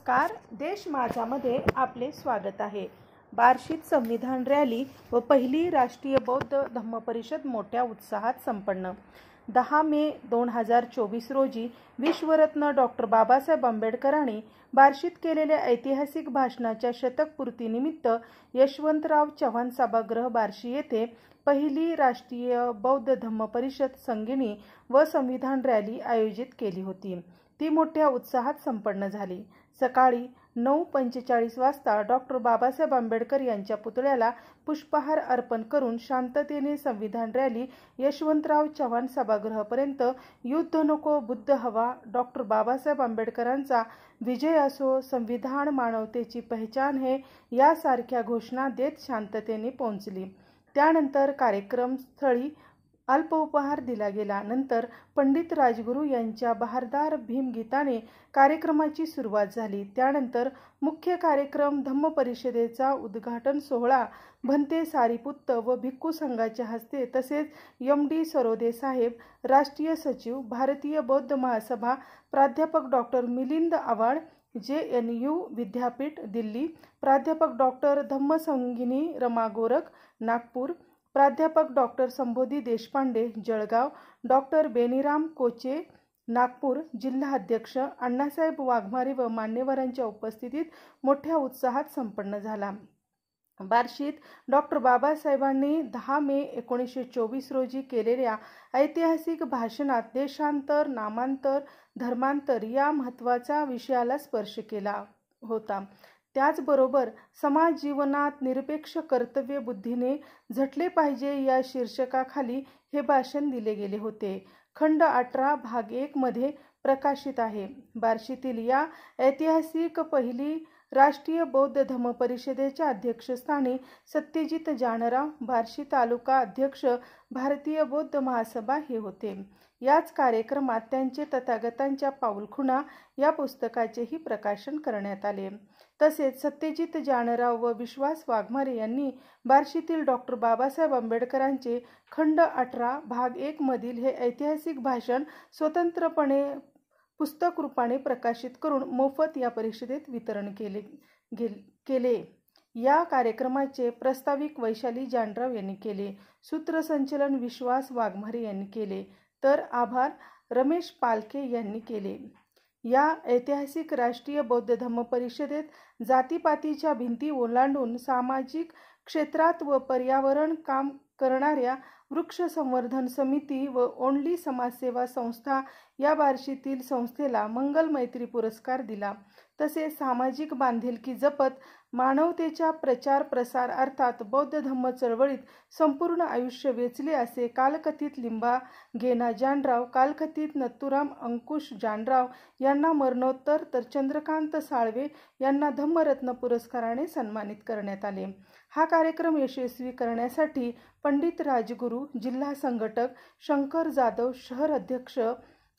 नमस्कार, देश माझामध्ये आपले स्वागत आहे। बार्शीत संविधान रॅली व पहिली राष्ट्रीय बौद्ध धम्म परिषद मोठ्या उत्साहात संपन्न। 10 मे 2024 रोजी विश्वरत्न डॉक्टर बाबासाहेब आंबेडकरांनी बार्शीत केलेल्या ऐतिहासिक भाषणाच्या शतकपूर्तीनिमित्त यशवंतराव चव्हाण सभागृह बार्शी येथे पहिली राष्ट्रीय बौद्ध धम्म परिषद संगिनी व संविधान रॅली आयोजित केली होती। ती मोठ्या उत्साहात संपन्न झाली। सकाळी 9:45 वाजता डॉक्टर बाबासाहेब आंबेडकर यांच्या पुतळ्याला पुष्पहार अर्पण करून शांततेने संविधान रॅली यशवंतराव चव्हाण सभागृहापर्यंत युद्ध नको बुद्ध हवा, डॉक्टर बाबासाहेब आंबेडकरांचा विजय असो, संविधान मानवतेची पहचान है यासारख्या घोषणा देत शांततेने पोहोचली। त्यानंतर कार्यक्रम स्थळी अल्प उपहार दिला गेला। नंतर पंडित राजगुरू यांच्या बहारदार भीमगीताने कार्यक्रमाची सुरुवात झाली। त्यानंतर मुख्य कार्यक्रम धम्म परिषदेचा उद्घाटन सोहळा भंते सारीपुत्त व भिक्खू संघाच्या हस्ते तसेच MD सरोदे साहेब, राष्ट्रीय सचिव, भारतीय बौद्ध महासभा, प्राध्यापक डॉक्टर मिलिंद आव्हाड, JNU विद्यापीठ दिल्ली, प्राध्यापक डॉक्टर धम्मसंगिनी रमा गोरख नागपूर, प्राध्यापक डॉक्टर संबोधी देशपांडे जळगाव, डॉक्टर बेनीराम कोचे नागपूर, जिल्हा अध्यक्ष अण्णासाहेब वाघमारे व मान्यवरांच्या उपस्थितीत मोठ्या उत्साहात संपन्न झाला। बार्शीत डॉक्टर बाबासाहेबांनी 10 मे 1924 रोजी केलेल्या ऐतिहासिक भाषणात देशांतर, नामांतर, धर्मांतर या महत्त्वाच्या विषयाला स्पर्श केला होता। त्याचबरोबर समाज जीवनात निरपेक्ष कर्तव्य बुद्धीने झटले पाहिजे या शीर्षकाखाली हे भाषण दिले गेले होते। खंड 18 भाग 1 मध्ये प्रकाशित आहे। बार्शीतील या ऐतिहासिक पहिली राष्ट्रीय बौद्ध धम्म परिषदेच्या अध्यक्षस्थानी सत्यजित जानराव, बार्शी तालुका अध्यक्ष, भारतीय बौद्ध महासभा हे होते। याच कार्यक्रमात त्यांचे तथागतांच्या पाऊलखुणा या पुस्तकाचेही प्रकाशन करण्यात आले। तसेच सत्यजित जानराव व विश्वास वाघमारे यांनी बार्शीतील डॉक्टर बाबासाहेब आंबेडकरांचे खंड 18 भाग 1 मधील हे ऐतिहासिक भाषण स्वतंत्रपणे पुस्तक रूपाने प्रकाशित करून मोफत या परिषदेत वितरण केले। या कार्यक्रमाचे प्रास्ताविक वैशाली जानराव यांनी केले। सूत्रसंचलन विश्वास वाघमारे यांनी केले, तर आभार रमेश पालके यांनी केले। या ऐतिहासिक राष्ट्रीय बौद्ध धम्म परिषदेत जातीपातीच्या भिंती ओलांडून सामाजिक क्षेत्रात व पर्यावरण काम करणाऱ्या वृक्ष संवर्धन समिती व ओंडली समाजसेवा संस्था या बार्शीतील संस्थेला मंगल मैत्री पुरस्कार दिला। तसेच सामाजिक बांधिलकी जपत मानवतेच्या प्रचार प्रसार अर्थात बौद्ध धम्म चळवळीत संपूर्ण आयुष्य वेचले असे कालकथित लिंबा गेना जानराव, कालकथित नथुराम अंकुश जानराव यांना मरणोत्तर, तर चंद्रकांत साळवे यांना धम्मरत्न पुरस्काराने सन्मानित करण्यात आले। हा कार्यक्रम यशस्वी करण्यासाठी पंडित राजगुरू, जिल्हा संघटक शंकर जाधव, शहर अध्यक्ष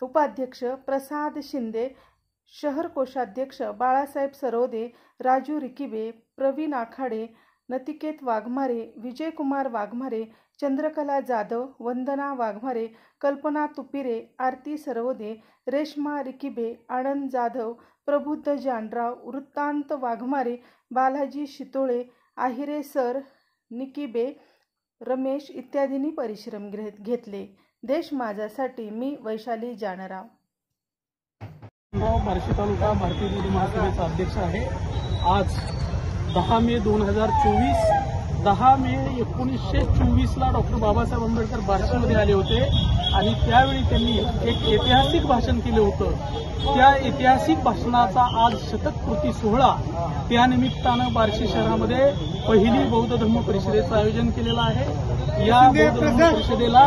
उपाध्यक्ष प्रसाद शिंदे, शहर कोषाध्यक्ष बाळासाहेब सरोदे, राजू रिकिबे, प्रवीण आखाडे, नतिकेत वाघमारे, विजयकुमार वाघमारे, चंद्रकला जाधव, वंदना वाघमारे, कल्पना तुपिरे, आरती सरवदे, रेश्मा रिकिबे, आनंद जाधव, प्रबुद्ध जानराव, वृत्तांत वाघमारे, बालाजी शितोळे, आहिरे सर, निकिबे, रमेश इत्यादींनी परिश्रम घेतले। देश माझासाठी मी वैशाली जानराव। बार्शी तालुका भारतीय बौद्ध महासभेचा अध्यक्ष आहे। आज 10 मे 2024, 10 मे 1924ला डॉक्टर बाबासाहेब आंबेडकर बार्शीमध्ये आले होते आणि त्यावेळी त्यांनी एक ऐतिहासिक भाषण केले होतं। त्या ऐतिहासिक भाषणाचा आज शतकपूर्ती सोहळा त्यानिमित्तानं बार्शी शहरामध्ये पहिली बौद्ध धम्म परिषदेचं आयोजन केलेलं आहे। या बौद्ध धम्म परिषदेला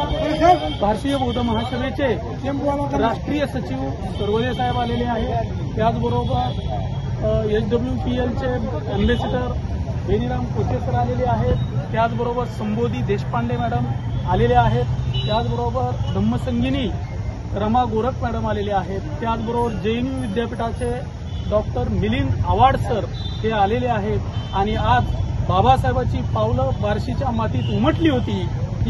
भारतीय बौद्ध महासभेचे राष्ट्रीय सचिव सरोदे साहेब आलेले आहेत। त्याचबरोबर SWPLचे अँबॅसिडर बेनीराम कोचे सर आलेले आहेत। त्याचबरोबर संबोधी देशपांडे मॅडम आलेले आहेत। त्याचबरोबर धम्मसंगिनी रमा गोरख मॅडम आलेले आहेत। त्याचबरोबर JNU विद्यापीठाचे डॉक्टर मिलिंद आव्हाड सर हे आलेले आहेत। आणि आज बाबासाहेबांची पावलं बार्शीच्या मातीत उमटली होती,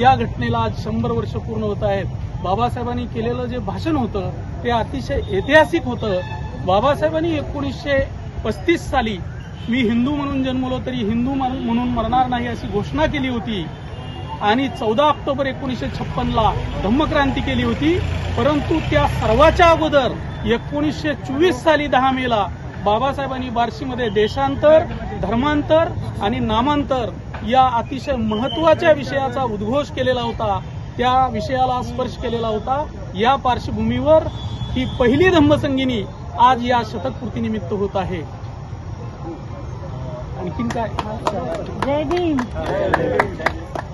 या घटनेला आज 100 वर्ष पूर्ण होत आहेत। बाबासाहेबांनी केलेलं जे भाषण होतं ते अतिशय ऐतिहासिक होतं। बाबासाहेबांनी 1935 साली मी हिंदू म्हणून जन्मलो तरी हिंदू म्हणून मरणार नाही अशी घोषणा केली होती आणि 14 ऑक्टोबर 1956ला धम्मक्रांती केली होती. परंतु त्या सर्वाच्या अगोदर 1924 साली 10 मेला बाबासाहेबांनी बार्शीमध्ये देशांतर, धर्मांतर आणि नामांतर या अतिशय महत्वाच्या विषयाचा उद्घोष केलेला होता. त्या विषयाला स्पर्श केलेला होता. या पार्श्वभूमीवर ही पहिली धम्मसंगीनी आज या शतकपूर्तीनिमित्त होत आहे. आणखीन काय? जय भीम.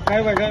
काय बघा.